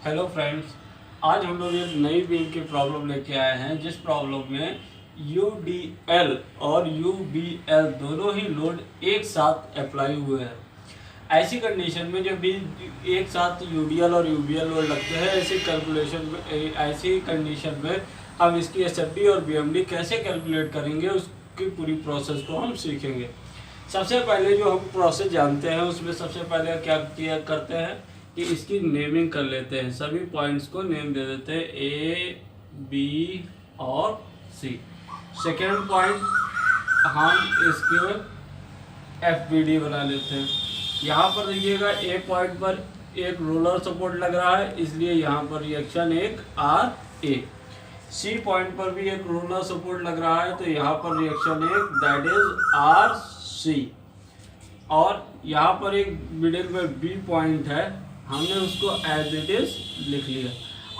Hello friends, आज हम लोग एक नई बीम की प्रॉब्लम लेके आए हैं जिस प्रॉब्लम में UDL और UBL दोनों ही लोड एक साथ अप्लाई हुए हैं। ऐसी कंडीशन में जब भी एक साथ UDL और UBL लोड लगते हैं, ऐसी कंडीशन में हम इसकी SFD और BMD कैसे कैलकुलेट करेंगे उसकी पूरी प्रोसेस को हम सीखेंगे। सबसे पहले जो हम प्रोसेस जानते हैं उसमें सबसे पहले क्या करते हैं कि इसकी नेमिंग कर लेते हैं। सभी पॉइंट्स को नेम दे देते हैं A, B और C। सेकेंड पॉइंट हम इसके FBD बना लेते हैं। यहाँ पर देखिएगा A पॉइंट पर एक रोलर सपोर्ट लग रहा है, इसलिए यहाँ पर रिएक्शन एक RA। C पॉइंट पर भी एक रोलर सपोर्ट लग रहा है, तो यहाँ पर रिएक्शन एक दैट इज RC। और यहाँ पर एक मिडिल में B पॉइंट है, हमने उसको एज इट इज लिख लिया।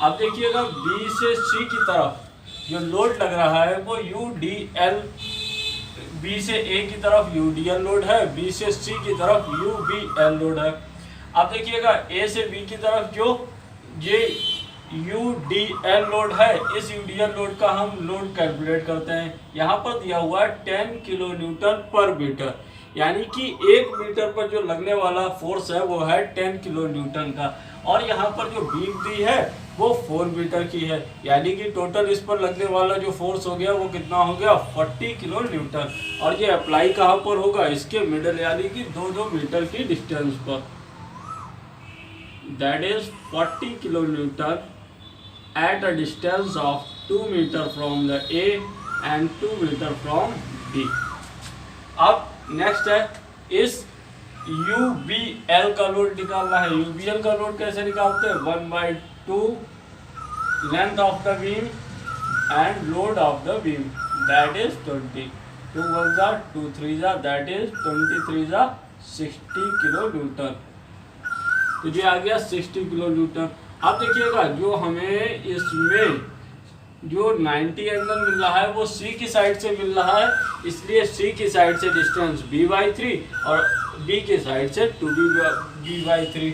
अब देखिएगा B से C की तरफ जो लोड लग रहा है वो UDL, B से A की तरफ UDL लोड है, B से C की तरफ UBL लोड है। अब देखिएगा A से B की तरफ जो ये UDL लोड है, इस UDL लोड का हम लोड कैलकुलेट करते हैं। यहाँ पर दिया हुआ है 10 किलो न्यूटन पर मीटर, यानी कि 1 मीटर पर जो लगने वाला फोर्स है वो है 10 किलो न्यूटन का। और यहाँ पर जो बीम दी है वो 4 मीटर की है, यानी कि टोटल इस पर लगने वाला जो फोर्स हो गया वो कितना हो गया 40 किलो न्यूटन। और ये अप्लाई कहाँ पर होगा, इसके मिडल यानी कि 2-2 मीटर की डिस्टेंस पर, that is 40 kilo Newton at a distance of 2 meter from the A and 2 meter from B। अब नेक्स्ट है इस UBL का लोड निकालना है। UBL का लोड कैसे निकालते हैं, 1/2 length of the beam and load of the beam that is 20। 2 1 जा 2 3 जा दैट इज 23 जा 60 किलो न्यूटन। तो ये आ गया 60 किलो न्यूटन। अब देखिएगा जो हमें इसमें जो 90 एंगल मिल रहा है वो C की साइड से मिल रहा है, इसलिए C की साइड से डिस्टेंस B/3 और B की साइड से 2B/3,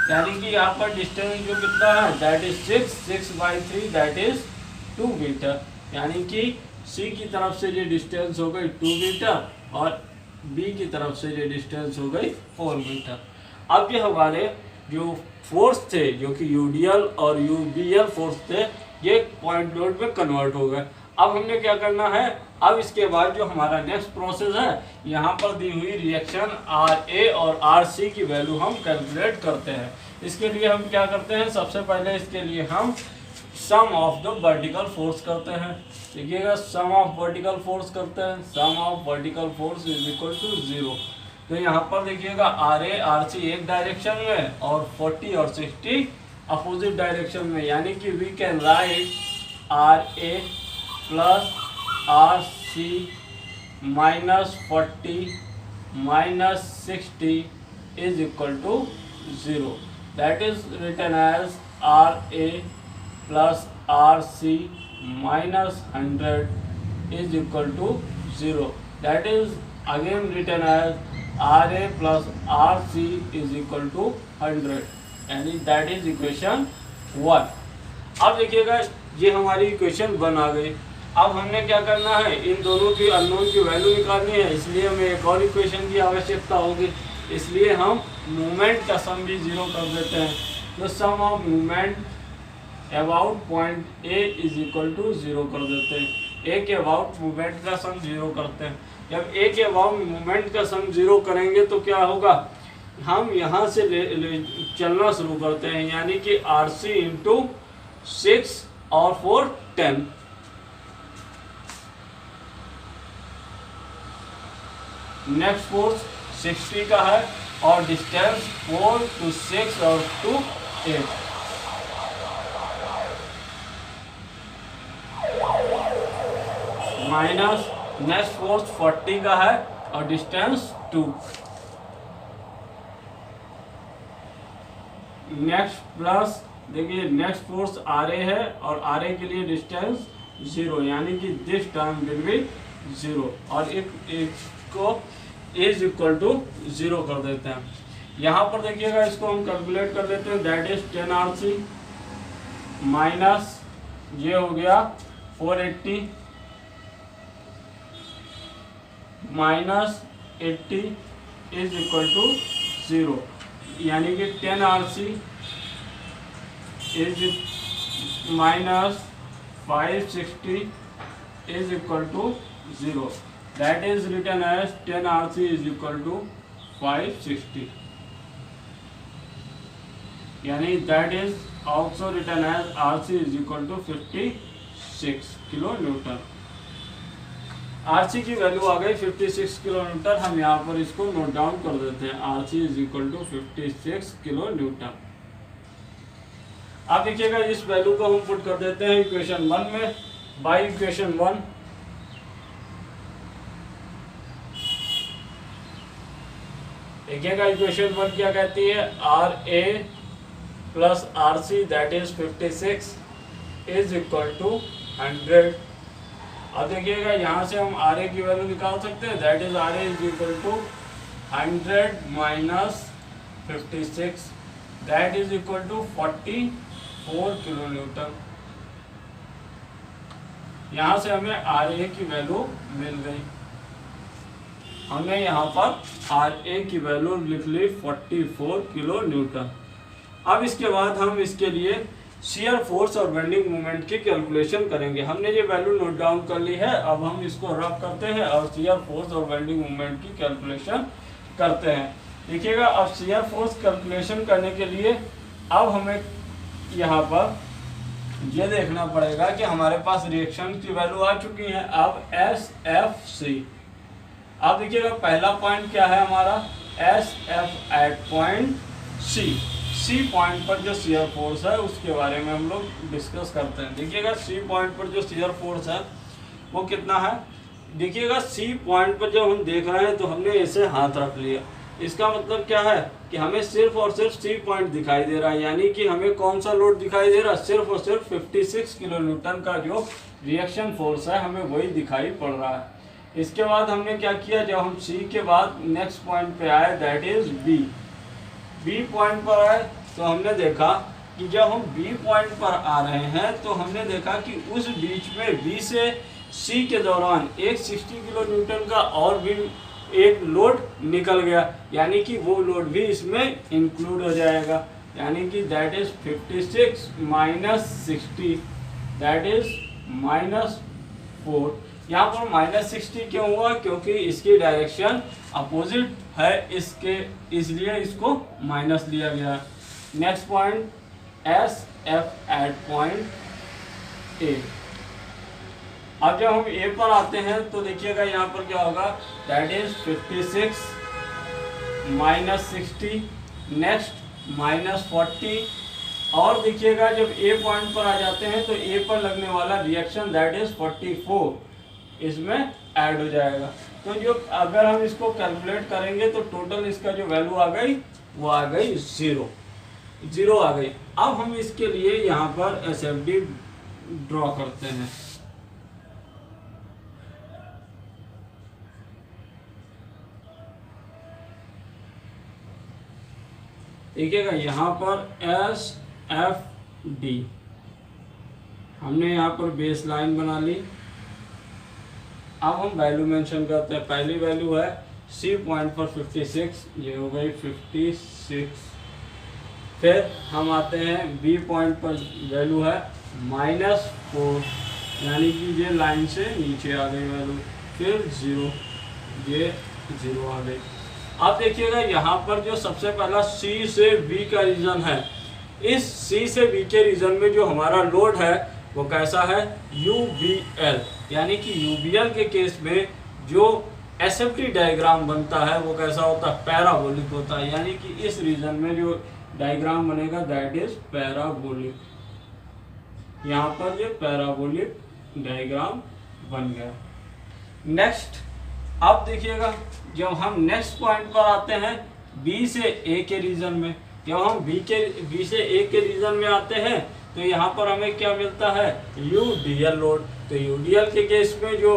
यानी कि यहाँ पर डिस्टेंस जो कितना है that is 6/3 that is 2 metre, यानी कि C की तरफ से ये डिस्टेंस हो गई 2 मीटर और B की तरफ से ये डिस्टेंस हो गई 4 मीटर। अब ये हमारे जो फोर्स थे जो कि UDL और UBL फोर्स थे ये पॉइंट लोड में कन्वर्ट हो गए। अब हमने क्या करना है, अब इसके बाद जो हमारा नेक्स्ट प्रोसेस है, यहाँ पर दी हुई रिएक्शन RA और RC की वैल्यू हम कैलकुलेट करते हैं। इसके लिए हम क्या करते हैं, सबसे पहले इसके लिए हम sum of the vertical force करते हैं। देखिएगा सम ऑफ वर्टिकल फोर्स करते हैं, sum of vertical force is equal to 0। तो यहाँ पर देखिएगा RA RC एक डायरेक्शन में और 40 और 60 अपोजिट डायरेक्शन में, यानी कि we can write RA plus RC minus 40 minus 60 is equal to 0। That is written as RA plus RC minus 100 is equal to 0। That is again written as RA plus RC is equal to 100, यानी that is equation 1। अब देखिएगा ये हमारी equation 1 आ गई। अब हमने क्या करना है, इन दोनों की अननोन की वैल्यू निकालनी है, इसलिए हमें एक और इक्वेशन की आवश्यकता होगी, इसलिए हम मूवमेंट का सम भी 0 कर देते हैं। तो sum of movement about point A is equal to 0 कर देते हैं। A के अबाउट मूवमेंट का सम 0 करते हैं। जब A के अबाउट मूवमेंट का सम 0 करेंगे तो क्या होगा, हम यहाँ से चलना शुरू करते हैं, यानी कि RC इंटू 6 और 4 10। नेक्स्ट फोर्स 60 का है और डिस्टेंस 4 to 6 और 2 8। माइनस नेक्स्ट फोर्स 40 का है और डिस्टेंस 2। नेक्स्ट प्लस देखिए नेक्स्ट फोर्स RA है और RA के लिए डिस्टेंस 0, यानी कि दिस टर्म विल बी 0 और एक को इज इक्वल टू 0 कर देते हैं। यहाँ पर देखिएगा इसको हम कैलकुलेट कर लेते हैं, दैट इज 10 RC माइनस ये हो गया 480 माइनस 80 इज इक्वल टू 0, यानी कि 10 RC is minus 560 is equal to 0. That is written as 10 RC is equal to 560. यानी that is also written as RC is equal to 56 kilo Newton. RC की value आ गई 56 kilo Newton. हम यहाँ पर इसको नोट डाउन कर देते हैं. RC is equal to 56 kilo Newton. आप देखिएगा इस वैल्यू को हम पुट कर देते हैं इक्वेशन 1 में. बाय इक्वेशन 1 देखिएगा इक्वेशन 1 क्या कहती है, RA plus RC that is 56 is equal to 100. अब देखिएगा यहाँ से हम RA की वैल्यू निकाल सकते हैं. That is RA is equal to 100 minus 56 that is equal to 44 kilo newton. यहाँ से हमें RA की वैल्यू मिल गई. हमने यहाँ पर RA की वैल्यू लिख ली 44 किलो न्यूटन. अब इसके बाद हम इसके लिए शियर फोर्स और बेंडिंग मोमेंट की कैलकुलेशन करेंगे. हमने ये वैल्यू नोट डाउन कर ली है. अब हम इसको रफ करते हैं और शियर फोर्स और बेंडिंग मोमेंट की कैलकुलेशन करते हैं. देखिएगा अब शियर फोर्स कैलकुलेशन करने के लिए अब हमें यहाँ पर ये देखना पड़ेगा कि हमारे पास रिएक्शन की वैल्यू आ चुकी है. अब SFC. अब देखिएगा पहला पॉइंट क्या है हमारा, SF at point C point पर जो शियर फोर्स है उसके बारे में हम लोग डिस्कस करते हैं. देखिएगा C पॉइंट पर जो शियर फोर्स है वो कितना है. देखिएगा C पॉइंट पर जब हम देख रहे हैं तो हमने ऐसे हाथ रख लिया. इसका मतलब क्या है कि हमें सिर्फ और सिर्फ C पॉइंट दिखाई दे रहा है, यानी कि हमें कौन सा लोड दिखाई दे रहा है, सिर्फ और सिर्फ 56 किलो न्यूटन का जो रिएक्शन फोर्स है हमें वही दिखाई पड़ रहा है. इसके बाद हमने क्या किया, जब हम C के बाद नेक्स्ट पॉइंट पे आए दैट इज B पॉइंट पर आए तो हमने देखा कि जब हम B पॉइंट पर आ रहे हैं तो हमने देखा कि उस बीच में B से C के दौरान एक 60 किलो न्यूटन का और भी एक लोड निकल गया, यानी कि वो लोड भी इसमें इंक्लूड हो जाएगा. यानी कि that is 56 minus 60 that is -4. यहाँ पर -60 क्यों हुआ, क्योंकि इसकी डायरेक्शन अपोजिट है इसके, इसलिए इसको माइनस लिया गया. Next point SF at point A. अब जब हम A पर आते हैं तो देखिएगा यहाँ पर क्या होगा, दैट इज 56 माइनस 60 नेक्स्ट -40. और देखिएगा जब A पॉइंट पर आ जाते हैं तो A पर लगने वाला रिएक्शन दैट इज 44 इसमें ऐड हो जाएगा. तो जो अगर हम इसको कैलकुलेट करेंगे तो टोटल इसका जो वैल्यू आ गई वो आ गई 0 आ गई. अब हम इसके लिए यहाँ पर SFD ड्रॉ करते हैं. देखिएगा यहाँ पर SFD हमने यहाँ पर बेस लाइन बना ली. अब हम वैल्यू मेंशन करते हैं. पहली वैल्यू है C पॉइंट पर 56, ये हो गई 56. फिर हम आते हैं B पॉइंट पर वैल्यू है -4, यानी कि ये लाइन से नीचे आ गई वैल्यू. फिर 0, ये 0 आ गई. अब देखिएगा यहाँ पर जो सबसे पहला C से B का रीजन है, इस C से B के रीजन में जो हमारा लोड है वो कैसा है, UBL. यानी कि UBL के केस में जो SFD डायग्राम बनता है वो कैसा होता है, पैराबोलिक होता है. यानी कि इस रीजन में जो डायग्राम बनेगा दैट इज पैराबोलिक. यहाँ पर ये पैराबोलिक डायग्राम बन गया. नेक्स्ट अब देखिएगा जब हम नेक्स्ट पॉइंट पर आते हैं B से A के रीजन में, जब हम B से A के रीजन में आते हैं तो यहाँ पर हमें क्या मिलता है, UDL लोड. तो UDL के केस में जो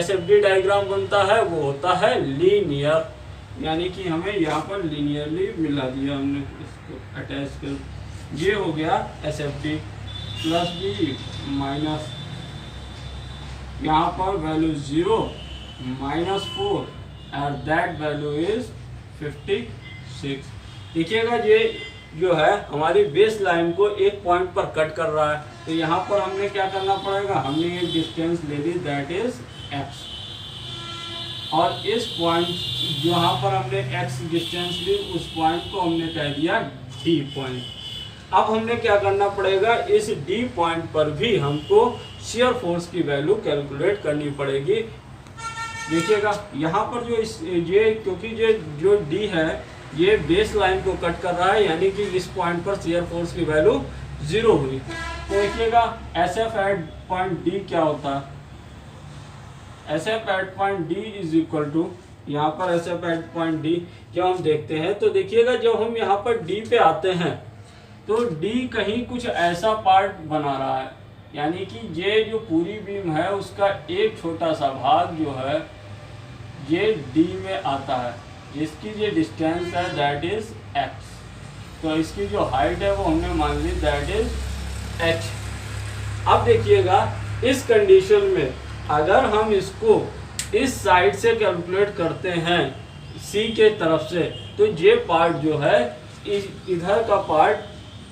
SFD डायग्राम बनता है वो होता है लीनियर, यानी कि हमें यहाँ पर लीनियरली मिला दिया हमने इसको अटैच कर. ये हो गया SFD. प्लस बी माइनस, यहाँ पर वैल्यू 0 -4 और दैट वैल्यू इज 56। देखिएगा ये जो है हमारी बेस लाइन को एक पॉइंट पर कट कर रहा है, तो यहाँ पर हमने क्या करना पड़ेगा, हमने एक डिस्टेंस ले ली दैट इज x, और इस पॉइंट जहाँ पर हमने x डिस्टेंस ली उस पॉइंट को हमने कह दिया D पॉइंट। अब हमने क्या करना पड़ेगा, इस D पॉइंट पर भी हमको शियर फोर्स की वैल्यू कैलकुलेट करनी पड़ेगी। देखिएगा यहाँ पर ये क्योंकि ये जो D है ये बेस लाइन को कट कर रहा है, यानी कि इस पॉइंट पर शियर फोर्स की वैल्यू 0 हुई। तो देखिएगा SF एट पॉइंट D क्या होता है, SF at point D is equal to, यहाँ पर SF एट पॉइंट D जब हम देखते हैं तो देखिएगा जब हम यहाँ पर D पे आते हैं तो D कहीं कुछ ऐसा पार्ट बना रहा है, यानी कि ये जो पूरी बीम है उसका एक छोटा सा भाग जो है ये D में आता है, जिसकी ये डिस्टेंस है दैट इज x, तो इसकी जो हाइट है वो हमने मान ली दैट इज h। अब देखिएगा इस कंडीशन में अगर हम इसको इस साइड से कैलकुलेट करते हैं C के तरफ से, तो ये पार्ट जो है इधर का पार्ट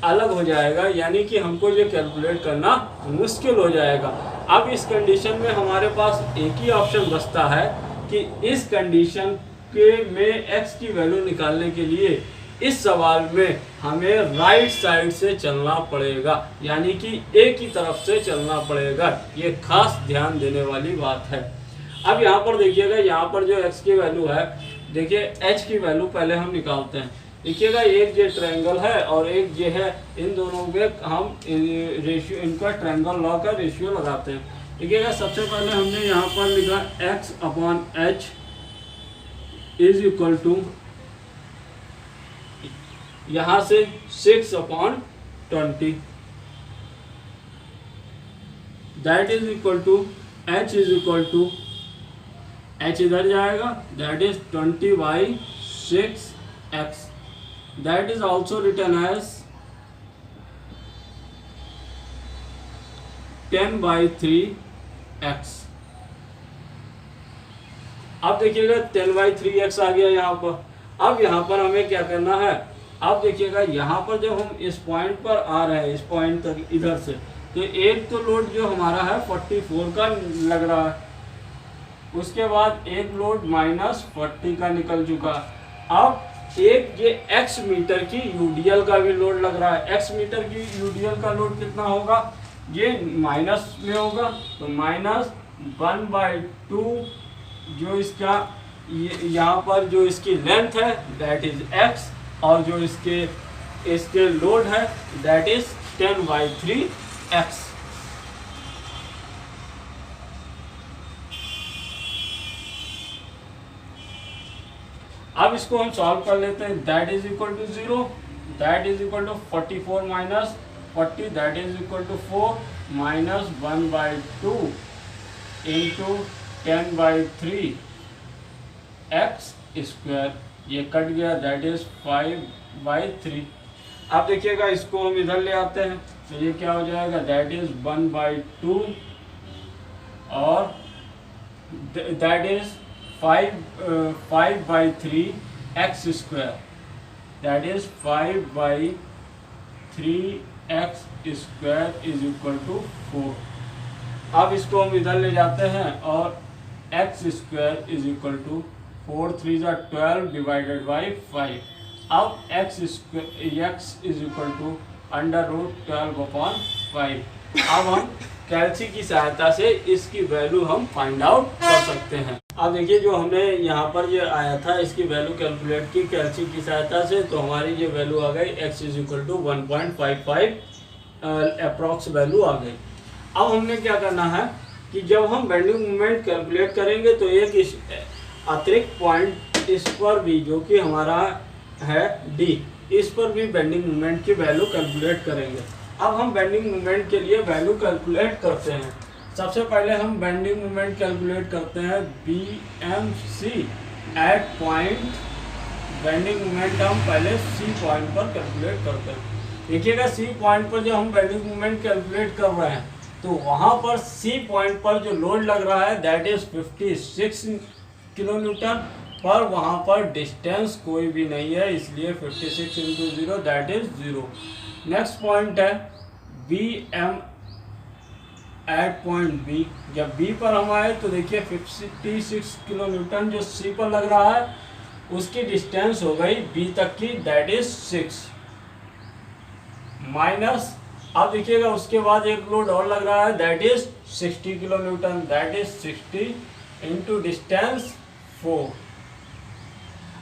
अलग हो जाएगा, यानी कि हमको ये कैलकुलेट करना मुश्किल हो जाएगा। अब इस कंडीशन में हमारे पास एक ही ऑप्शन बचता है कि इस कंडीशन के में x की वैल्यू निकालने के लिए इस सवाल में हमें राइट साइड से चलना पड़ेगा, यानी कि a की तरफ से चलना पड़ेगा। ये खास ध्यान देने वाली बात है। अब यहाँ पर देखिएगा, यहाँ पर जो x की वैल्यू है, देखिए h की वैल्यू पहले हम निकालते हैं। देखिएगा एक ये ट्रायंगल है और एक ये है, इन दोनों में हम रेशियो, इनका ट्रायंगल लॉ का रेशियो लगाते हैं। देखिएगा सबसे पहले हमने यहाँ पर लिखा x upon h is equal to, यहाँ से 6 upon 20 that is equal to h is equal to, h इधर जाएगा that is 20/6x, that is also written as 10/3x। अब देखिएगा 10/3x आ गया यहाँ पर। अब यहाँ पर हमें क्या करना है, अब देखिएगा यहाँ पर जब हम इस पॉइंट पर आ रहे हैं, इस पॉइंट तक इधर से, तो एक तो लोड जो हमारा है 44 का लग रहा है, उसके बाद एक लोड -40 का निकल चुका। अब एक ये x मीटर की यूडीएल का भी लोड लग रहा है। x मीटर की यूडीएल का लोड कितना होगा, ये माइनस में होगा, तो -1/2 जो इसका यहाँ पर जो इसकी लेंथ है दैट इज x, और जो इसके लोड है दैट इज 10/3x। अब इसको हम सॉल्व कर लेते हैं। That is equal to 0, that is equal to 44 minus 40 that is equal to 4 minus 1/2 into 10/3 x square, ये कट गया दैट इज 5/3। अब देखिएगा इसको हम इधर ले आते हैं तो ये क्या हो जाएगा, दैट इज 1/2 और that is 5/3 x square, that is 5/3 x square is equal to 4। अब इसको हम इधर ले जाते हैं और x square is equal to 4 3 12 divided by 5। अब x इज इक्वल टू √12/5। अब हम कैल्सी की सहायता से इसकी वैल्यू हम फाइंड आउट कर सकते हैं। अब देखिए जो हमने यहाँ पर ये आया था इसकी वैल्यू कैलकुलेट की कैल्सी की सहायता से, तो हमारी ये वैल्यू आ गई x is equal to 1.55 approx value आ गई। अब हमने क्या करना है कि जब हम बेंडिंग मोमेंट कैलकुलेट करेंगे तो एक अतिरिक्त पॉइंट इस पर भी, जो कि हमारा है D, इस पर भी बेंडिंग मोमेंट की वैल्यू कैलकुलेट करेंगे। अब हम बेंडिंग मोमेंट के लिए वैल्यू कैलकुलेट करते हैं। सबसे पहले हम बेंडिंग मोमेंट कैलकुलेट करते हैं BMC at point. Bending moment हम पहले C पॉइंट पर कैलकुलेट करते हैं। देखिएगा सी पॉइंट पर जो हम बेंडिंग मोमेंट कैलकुलेट कर रहे हैं तो वहाँ पर सी पॉइंट पर जो लोड लग रहा है दैट इज 56 किलो न्यूटन, पर वहाँ पर डिस्टेंस कोई भी नहीं है, इसलिए 56 into 0 that is 0। Next point है B M at point B. जब बी पर हम आए तो देखिए 56 किलो न्यूटन जो सी पर लग रहा है उसकी डिस्टेंस हो गई बी तक की दैट इज 6 माइनस, अब देखिएगा उसके बाद एक लोड और लग रहा है that is 60 kilo Newton, that is 60 into distance 4।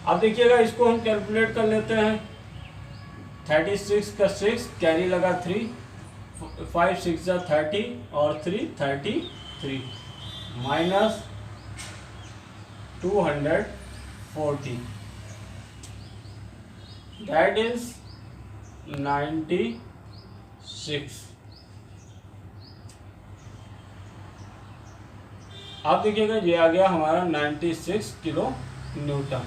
अब देखिएगा इसको हम कैलकुलेट कर लेते हैं। 36 का 6 कैरी लगा 3, 5 6 30 और 3 33 माइनस 240 दैट इज 96। अब देखिएगा ये आ गया हमारा 96 किलो न्यूटन।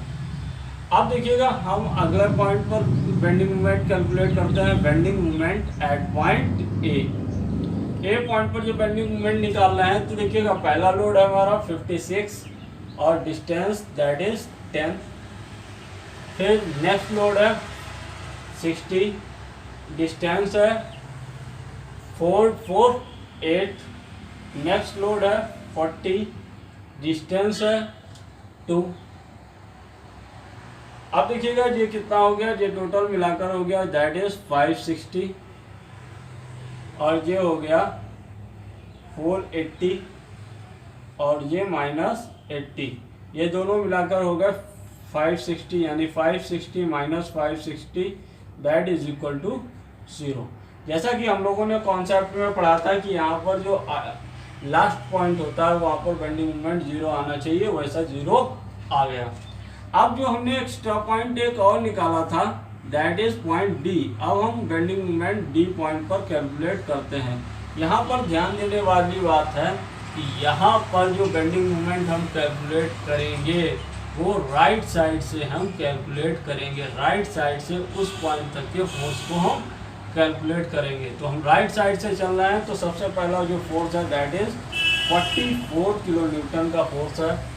अब देखिएगा हम अगले पॉइंट पर बेंडिंग मोमेंट कैलकुलेट करते हैं, bending moment at point A point पर जो बेंडिंग मोमेंट निकाल रहे हैं तो देखिएगा पहला लोड है हमारा 56 और डिस्टेंस दैट इज 10, फिर नेक्स्ट लोड है 60, डिस्टेंस है 448, नेक्स्ट लोड है 40, डिस्टेंस है 2। अब देखिएगा ये कितना हो गया, ये टोटल मिलाकर हो गया दैट इज 560 और ये हो गया 480 और ये -80, ये दोनों मिलाकर हो गया 560, यानी 560 minus 560 that is equal to 0। जैसा कि हम लोगों ने कॉन्सेप्ट में पढ़ा था कि यहाँ पर जो लास्ट पॉइंट होता है वहाँ पर बेंडिंग मोमेंट 0 आना चाहिए, वैसा 0 आ गया। अब जो हमने एक्स्ट्रा पॉइंट एक और निकाला था दैट इज पॉइंट डी। अब हम बेंडिंग मोमेंट डी पॉइंट पर कैलकुलेट करते हैं। यहाँ पर ध्यान देने वाली बात है कि यहाँ पर जो बेंडिंग मोमेंट हम कैलकुलेट करेंगे वो राइट साइड से हम कैलकुलेट करेंगे, राइट साइड से उस पॉइंट तक के फोर्स को हम कैलकुलेट करेंगे। तो हम राइट साइड से चल रहे हैं तो सबसे पहला जो फोर्स है दैट इज 44 किलो न्यूटन का फोर्स है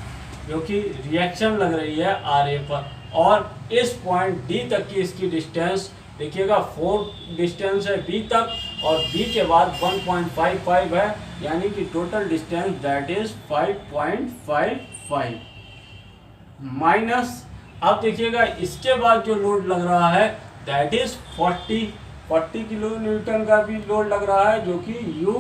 जो कि रिएक्शन लग रही है आर ए पर, और इस पॉइंट डी तक की इसकी डिस्टेंस देखिएगा 4 डिस्टेंस है बी तक और बी के बाद 1.55 है, यानी कि total distance that is 5.55 minus, अब देखिएगा इसके बाद जो लोड लग रहा है दैट इज 40 किलो न्यूटन का भी लोड लग रहा है जो कि यू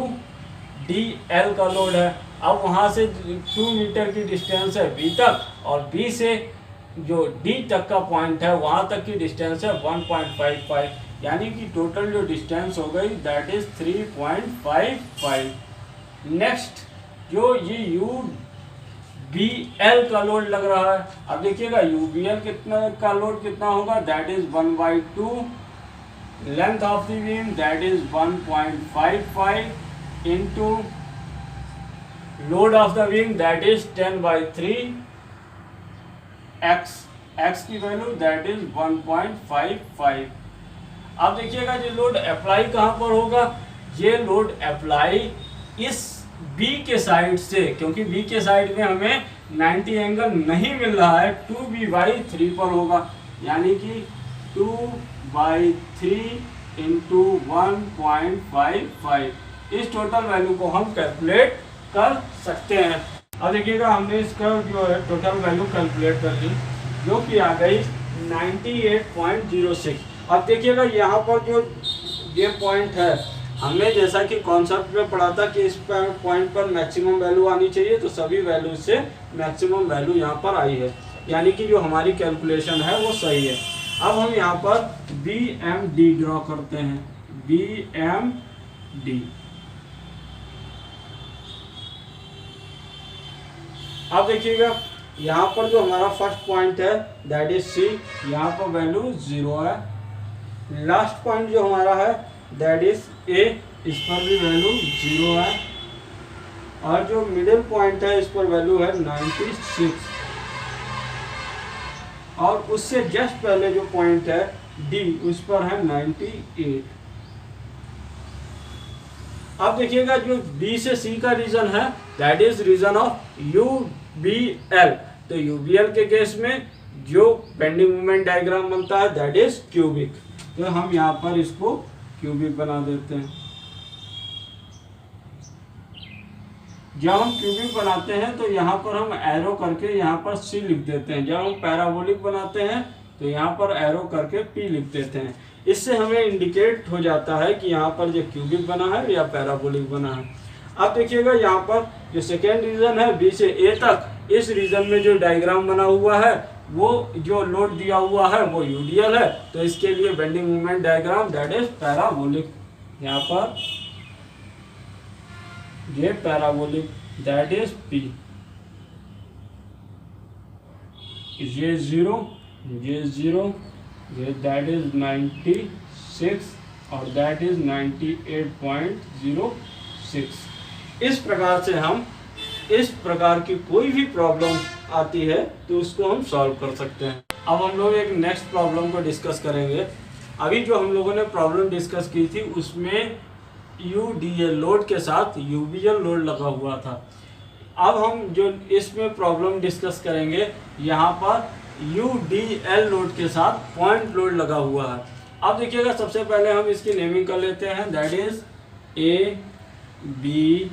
डी एल का लोड है। अब वहाँ से 2 मीटर की डिस्टेंस है बी तक और बी से जो डी तक का पॉइंट है वहाँ तक की डिस्टेंस है 1.55, यानी कि टोटल जो डिस्टेंस हो गई दैट इज 3.55। नेक्स्ट जो ये यू बी एल का लोड लग रहा है, अब देखिएगा यू बी एल कितना का लोड कितना होगा that is 1/2, length of the beam that is 1.55 into load of the wing that is 10/3 x की वैल्यू दैट इज 1.55। अब देखिएगा ये लोड अप्लाई कहाँ पर होगा, ये लोड अप्लाई इस B के साइड से, क्योंकि B के साइड में हमें 90 एंगल नहीं मिल रहा है, 2b/3 पर होगा, यानी कि 2/3 इंटू 1.55, इस टोटल वैल्यू को हम कैलकुलेट कर सकते हैं। अब देखिएगा हमने इसका जो है टोटल वैल्यू कैलकुलेट कर ली जो कि आ गई 98.06। अब देखिएगा यहाँ पर जो ये पॉइंट है हमने जैसा कि कॉन्सेप्ट में पढ़ा था कि इस पॉइंट पर मैक्सिमम वैल्यू आनी चाहिए, तो सभी वैल्यू से मैक्सिमम वैल्यू यहाँ पर आई है, यानी कि जो हमारी कैलकुलेशन है वो सही है। अब हम यहाँ पर बी एम डी ड्रॉ करते हैं, बी एम डी। अब देखिएगा यहाँ पर जो हमारा फर्स्ट पॉइंट है दैट इज सी, यहाँ पर वैल्यू 0 है। लास्ट पॉइंट जो हमारा है दैट इज ए, इस पर भी वैल्यू 0 है। और जो मिडिल पॉइंट है इस पर वैल्यू है 96 और उससे जस्ट पहले जो पॉइंट है डी उस पर है 98। अब देखिएगा जो बी से सी का रीजन है that is region of UBL. तो यूबीएल के केस में जो बेंडिंग मोमेंट डायग्राम बनता है दैट इज क्यूबिक। तो हम यहाँ पर इसको क्यूबिक बना देते हैं। जब हम क्यूबिक बनाते हैं तो यहाँ पर हम एरो करके यहाँ पर सी लिख देते हैं। जब हम पैराबोलिक बनाते हैं तो यहाँ पर एरो करके पी लिख देते हैं। इससे हमें इंडिकेट हो जाता है कि यहाँ पर जो क्यूबिक बना है या पैराबोलिक बना है। अब देखिएगा यहाँ पर जो सेकेंड रीजन है बी से ए तक, इस रीजन में जो डायग्राम बना हुआ है वो जो लोड दिया हुआ है वो यूडीएल है। तो इसके लिए bending moment diagram that is parabolic. यहाँ पर ये पैराबोलिक दैट इज पी, ये जीरो, ये जीरो, ये दैट इज 96 और दैट इज 98.06। इस प्रकार से हम इस प्रकार की कोई भी प्रॉब्लम आती है तो उसको हम सॉल्व कर सकते हैं। अब हम लोग एक नेक्स्ट प्रॉब्लम को डिस्कस करेंगे। अभी जो हम लोगों ने प्रॉब्लम डिस्कस की थी उसमें यूडीएल लोड के साथ यूबीएल लोड लगा हुआ था। अब हम जो इसमें प्रॉब्लम डिस्कस करेंगे यहाँ पर यूडीएल लोड के साथ पॉइंट लोड लगा हुआ है। अब देखिएगा सबसे पहले हम इसकी नेमिंग कर लेते हैं that is A B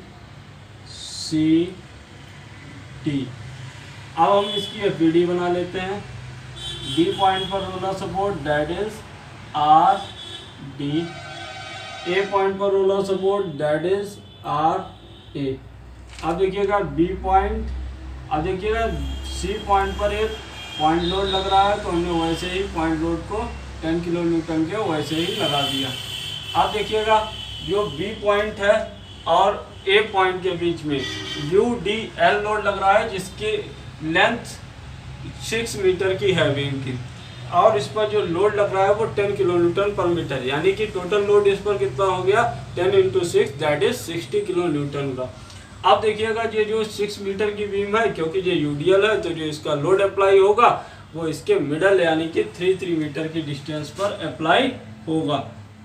C T. अब हम इसकी एफबीडी बना लेते हैं। डी पॉइंट पर roller support that is R D, A point पर roller support that is R A. अब देखिएगा बी पॉइंट, अब देखिएगा सी पॉइंट पर एक पॉइंट लोड लग रहा है तो हमने वैसे ही पॉइंट लोड को 10 किलो न्यूटन के वैसे ही लगा दिया। अब देखिएगा जो बी पॉइंट है और ए पॉइंट के बीच में यूडीएल लोड लग रहा है जिसकी लेंथ 6 मीटर की है बीम की, और इस पर जो लोड लग रहा है वो 10 किलो न्यूटन पर मीटर, यानी कि टोटल लोड इस पर कितना हो गया 10 × 6 दैट इज 60 किलो न्यूटन का। अब देखिएगा ये जो 6 मीटर की बीम है क्योंकि ये यूडीएल है तो जो इसका लोड अप्लाई होगा वो इसके मिडल यानी कि 3 मीटर की डिस्टेंस पर अप्लाई होगा।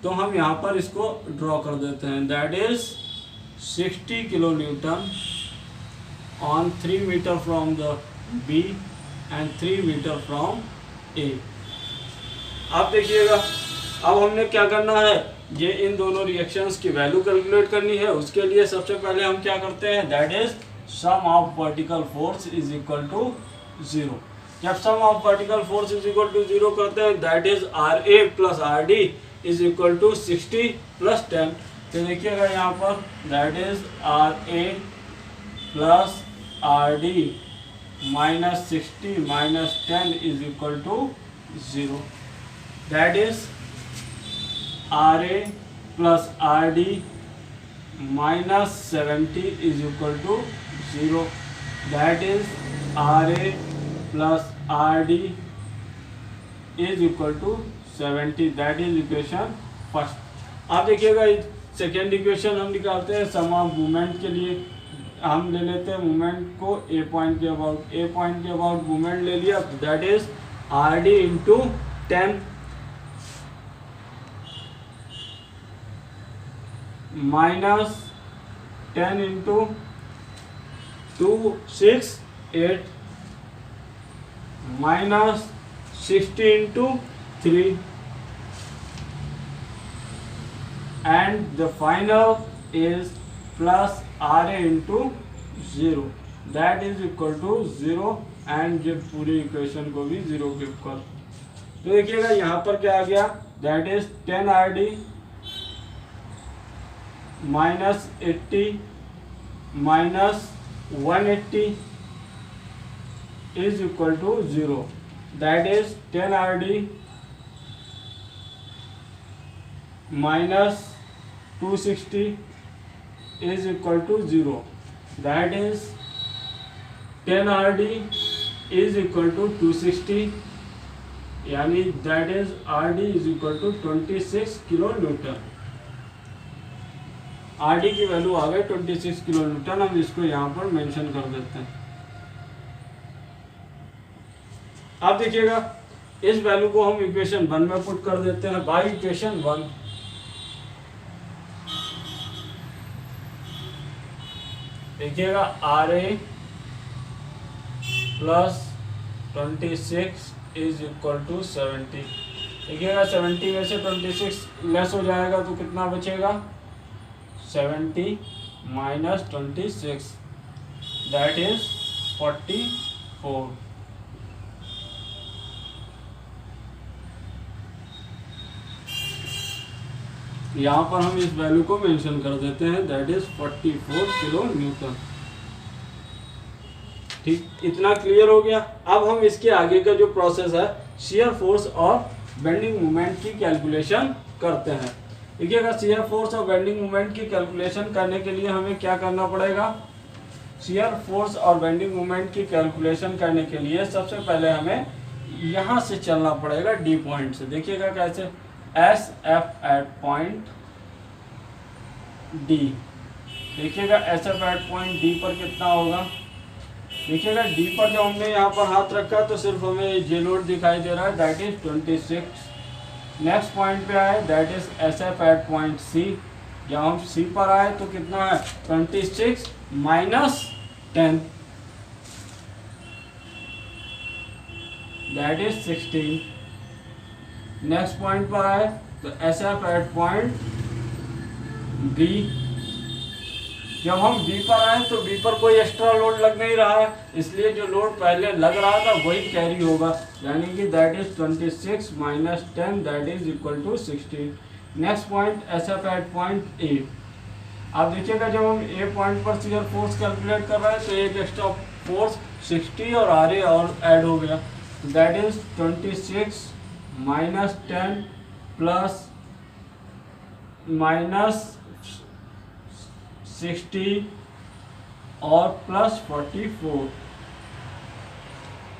तो हम यहाँ पर इसको ड्रॉ कर देते हैं that is 60 kilo newton on 3 metre from the B end 3 metre from A. अब देखिएगा अब हमने क्या करना है, ये इन दोनों रिएक्शंस की वैल्यू कैलकुलेट करनी है। उसके लिए सबसे पहले हम क्या करते हैं that is sum of vertical force is equal to 0। जब sum of vertical force is equal to 0 करते हैं that is R A plus R D is equal to 60 + 10। तो देखिएगा यहाँ पर that is R A plus R D minus 60 minus 10 is equal to 0। That is R A plus R D minus 70 is equal to 0। That is R A plus R D is equal to 70। That is equation first. अब देखिएगा second equation हम निकालते हैं sum of movement के लिए। हम ले लेते हैं मूवमेंट को ए पॉइंट के अबाउट, ए पॉइंट के अबाउट मूवमेंट ले लिया that is R D into 10 minus 10 into 2 6 8 minus 60 into 3 and the final is plus RA into 0 that is equal to 0 and ये पूरी इक्वेशन को भी 0 के ऊपर। तो देखिएगा यहाँ पर क्या आ गया that is 10 RD minus 80 minus 180 is equal to 0 that is 10 RD minus 260 is equal to 0 that is 10 RD is equal to 260 यानी that is RD is equal to 26 kilo Newton. RD की वैल्यू आ गई 26 kilo Newton. हम इसको यहाँ पर mention कर देते हैं। अब देखिएगा इस वैल्यू को हम इक्वेशन 1 में पुट कर देते हैं बाई इक्वेशन 1। देखिएगा R A plus 26 is equal to 70। देखिएगा 70 में से 26 लेस हो जाएगा तो कितना बचेगा, 70 माइनस 26 दैट इज 44। यहाँ पर हम इस वैल्यू को मेंशन कर देते हैं, दैट इज 44 किलो न्यूटन। ठीक, इतना क्लियर हो गया। अब हम इसके आगे का जो प्रोसेस है शियर फोर्स और बेंडिंग मोमेंट की कैलकुलेशन करते हैं। देखिएगा शियर फोर्स और बेंडिंग मोमेंट की कैलकुलेशन करने के लिए हमें क्या करना पड़ेगा, शियर फोर्स और बेंडिंग मोमेंट की कैलकुलेशन करने के लिए सबसे पहले हमें यहाँ से चलना पड़ेगा डी पॉइंट से। देखिएगा कैसे, S F at point D. देखिएगा S F at point D पर कितना होगा, देखिएगा डी पर जब हमने यहाँ पर हाथ रखा तो सिर्फ हमें जे लोड दिखाई दे रहा है, दैट इज 26। नेक्स्ट पॉइंट पे आए that is S F at point C. जब हम सी पर आए तो कितना है, 26 minus 10 that is 16। Next point पर आए तो S F at point B. जब हम बी पर आए तो बी पर कोई एक्स्ट्रा लोड लग नहीं रहा है, इसलिए जो लोड पहले लग रहा था वही कैरी होगा, यानी कि that is 26 minus 10 that is equal to 16। Next point S F at point A. आप देखिएगा जब हम ए पॉइंट पर शियर फोर्स कैलकुलेट कर रहे हैं तो एक एक्स्ट्रा फोर्स 60 और आर ए और ऐड हो गया, that is 26 minus 10 plus minus 60 और प्लस 44।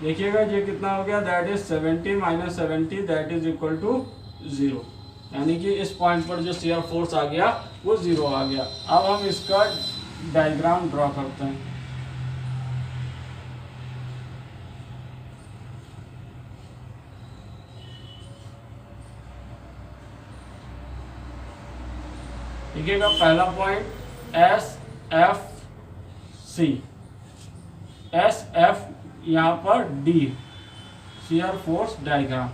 देखिएगा ये कितना हो गया, that is 70 minus 70 that is equal to 0, यानी कि इस पॉइंट पर जो शियर फोर्स आ गया वो 0 आ गया। अब हम इसका डायग्राम ड्रॉ करते हैं। देखिएगा पहला point S F C, S F यहाँ पर डी शियर फोर्स डायग्राम।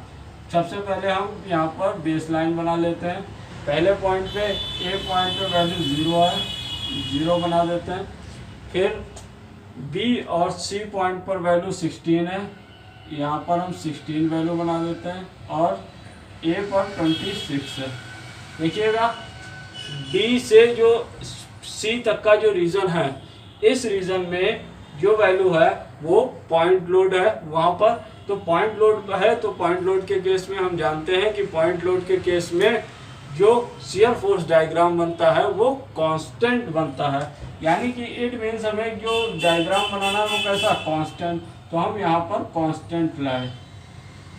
सबसे पहले हम यहाँ पर बेस लाइन बना लेते हैं। पहले पॉइंट पे ए पॉइंट पे वैल्यू 0 है, 0 बना देते हैं। फिर बी और सी पॉइंट पर वैल्यू 16 है, यहाँ पर हम 16 वैल्यू बना देते हैं, और ए पर 26 है। देखिएगा डी से जो सी तक का जो रीजन है, इस रीजन में जो वैल्यू है वो पॉइंट लोड है वहाँ पर। तो पॉइंट लोड है, तो पॉइंट लोड के केस में हम जानते हैं कि पॉइंट लोड के केस में जो शियर फोर्स डायग्राम बनता है वो कांस्टेंट बनता है, यानी कि इट मीन्स हमें जो डायग्राम बनाना है वो कैसा, कांस्टेंट। तो हम यहाँ पर कांस्टेंट लाए,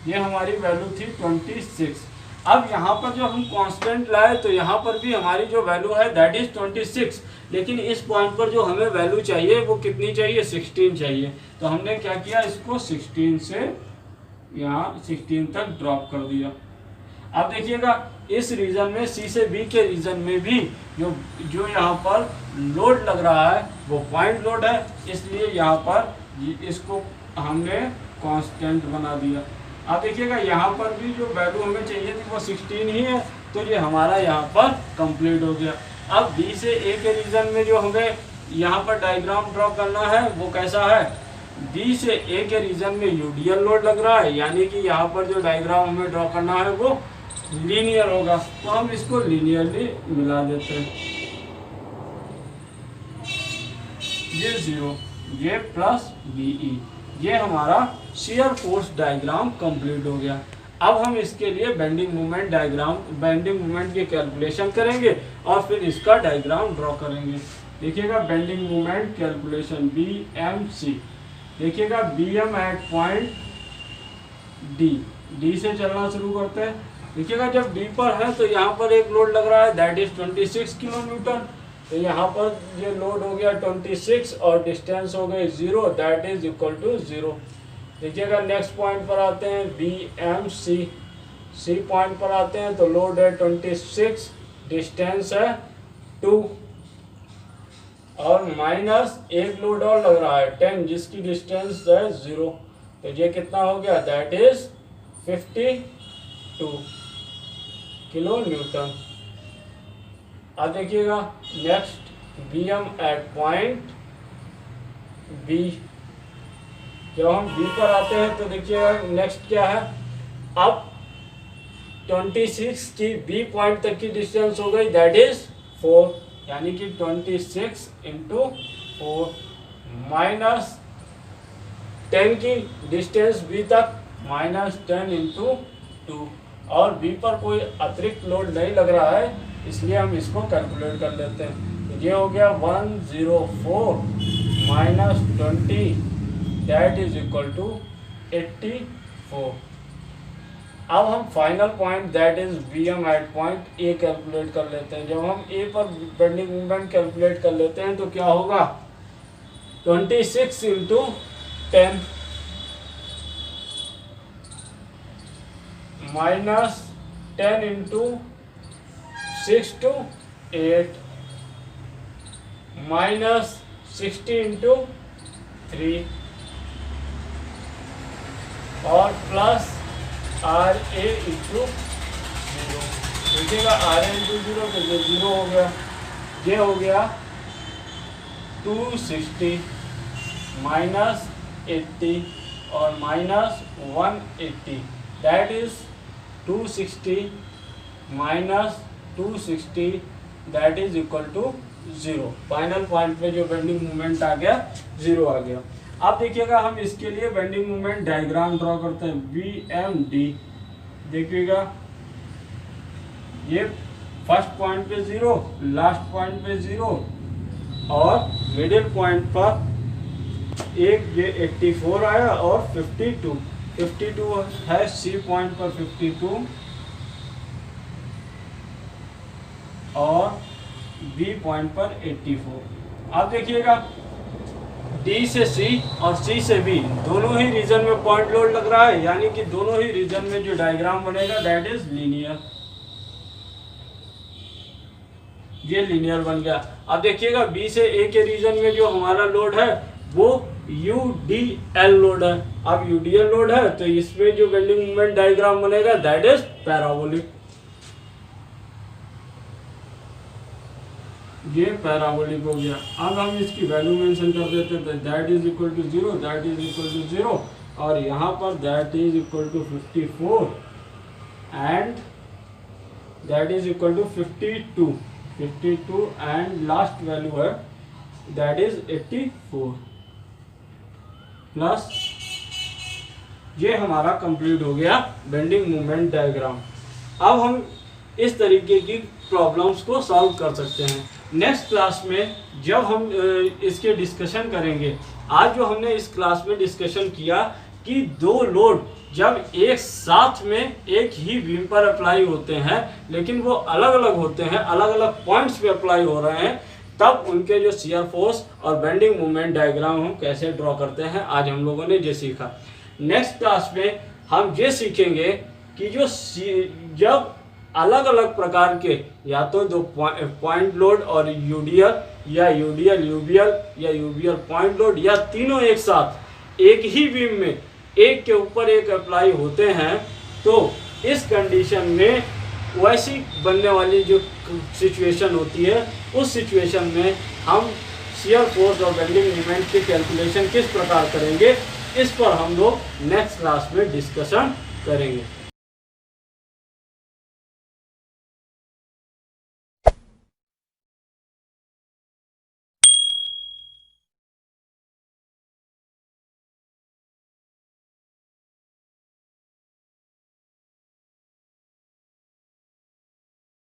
ये हमारी वैल्यू थी 26। अब यहाँ पर जो हम कांस्टेंट लाए तो यहाँ पर भी हमारी जो वैल्यू है दैट इज 26, लेकिन इस पॉइंट पर जो हमें वैल्यू चाहिए वो कितनी चाहिए, 16 चाहिए। तो हमने क्या किया, इसको 16 से यहाँ 16 तक ड्रॉप कर दिया। अब देखिएगा इस रीजन में सी से बी के रीजन में भी जो यहाँ पर लोड लग रहा है वो पॉइंट लोड है, इसलिए यहाँ पर इसको हमने कांस्टेंट बना दिया। अब देखिएगा यहाँ पर भी जो वैल्यू हमें चाहिए थी वो 16 ही है, तो ये हमारा यहाँ पर कंप्लीट हो गया। अब बी से ए के रीजन में जो हमें यहाँ पर डायग्राम ड्रॉ करना है वो कैसा है, बी से ए के रीजन में यूडियल लोड लग रहा है, यानी कि यहाँ पर जो डायग्राम हमें ड्रॉ करना है वो लीनियर होगा। तो हम इसको लीनियरली मिला देते हैं, ये 0, ये प्लस बीई, ये हमारा शियर फोर्स डायग्राम कंप्लीट हो गया। अब हम इसके लिए bending moment diagram, bending moment की कैलकुलेशन करेंगे और फिर इसका डायग्राम ड्रॉ करेंगे। देखिएगा बेंडिंग मोमेंट कैलकुलेशन BMC। देखिएगा BM एट पॉइंट डी से चलना शुरू करते हैं। देखिएगा जब डी पर है तो यहाँ पर एक लोड लग रहा है दैट इज 26 किलो न्यूटन। तो यहाँ पर ये लोड हो गया 26 और डिस्टेंस हो गई 0 दैट इज इक्वल टू 0। देखिएगा नेक्स्ट पॉइंट पर आते हैं BMC, सी पॉइंट पर आते हैं तो लोड है 26, डिस्टेंस है 2। और माइनस एक लोड और लग रहा है 10 जिसकी डिस्टेंस है 0, तो ये कितना हो गया, दैट इज 52 किलो न्यूटन। अब देखिएगा next Bm at point B. जब हम बी पर आते हैं तो देखिएगा नेक्स्ट क्या है, अब 26 की बी पॉइंट तक की डिस्टेंस हो गई, दैट इज 4, यानी कि 26 इंटू 4 माइनस 10 की डिस्टेंस बी तक माइनस 10 इंटू 2, और बी पर कोई अतिरिक्त लोड नहीं लग रहा है इसलिए हम इसको कैलकुलेट कर लेते हैं। तो ये हो गया 104 minus 20 that is equal to 84। अब हम final point that is Bm at point A calculate कर लेते हैं। जब हम ए पर बेंडिंग मोमेंट कैलकुलेट कर लेते हैं तो क्या होगा, 26 into 10 minus 10 into 6 to 8 minus 60 into 3 और प्लस आर ए इंटू 0। देखिएगा आर ए इंटू 0 तो ये 0 हो गया, ये हो गया 260 माइनस 80 और minus 180 that is 260 minus 260 that is equal to 0। Final point पे जो बेंडिंग मोमेंट आ गया 0 आ गया। अब देखिएगा हम इसके लिए बेंडिंग मोमेंट डायग्राम ड्रॉ करते हैं, BMD। देखिएगा ये फर्स्ट पॉइंट पे 0, लास्ट पॉइंट पे 0 और मिडिल पॉइंट पर एक ये 84 आया और 52 है सी पॉइंट पर 52 और बी पॉइंट पर 84। अब देखिएगा डी से सी और सी से बी दोनों ही रीजन में पॉइंट लोड लग रहा है, यानी कि दोनों ही रीजन में जो डायग्राम बनेगा दैट इज लीनियर। ये लीनियर बन गया। अब देखिएगा बी से ए के रीजन में जो हमारा लोड है वो UDL लोड है। अब UDL लोड है तो इसमें जो बेंडिंग मोमेंट डायग्राम बनेगा दैट इज पैराबोलिक। ये पैराबोलिक हो गया। अब हम इसकी वैल्यू मेंशन कर देते हैं, that is equal to 0, that is equal to 0 और यहाँ पर that is equal to 54 and that is equal to 52 and last value है दैट इज 84 प्लस। ये हमारा कंप्लीट हो गया बेंडिंग मोमेंट डायग्राम। अब हम इस तरीके की प्रॉब्लम्स को सॉल्व कर सकते हैं। नेक्स्ट क्लास में जब हम इसके डिस्कशन करेंगे, आज जो हमने इस क्लास में डिस्कशन किया कि दो लोड जब एक साथ में एक ही बीम पर अप्लाई होते हैं लेकिन वो अलग अलग होते हैं, अलग अलग पॉइंट्स पे अप्लाई हो रहे हैं, तब उनके जो शियर फोर्स और बेंडिंग मोमेंट डायग्राम हम कैसे ड्रॉ करते हैं, आज हम लोगों ने ये सीखा। नेक्स्ट क्लास में हम ये सीखेंगे कि जो जब अलग अलग प्रकार के या तो दो पॉइंट लोड और यूडीएल या यूबीएल या यूबीएल पॉइंट लोड या तीनों एक साथ एक ही बीम में एक के ऊपर एक अप्लाई होते हैं, तो इस कंडीशन में वैसी बनने वाली जो सिचुएशन होती है उस सिचुएशन में हम शियर फोर्स और बेंडिंग मोमेंट की कैलकुलेशन किस प्रकार करेंगे, इस पर हम लोग नेक्स्ट क्लास में डिस्कशन करेंगे।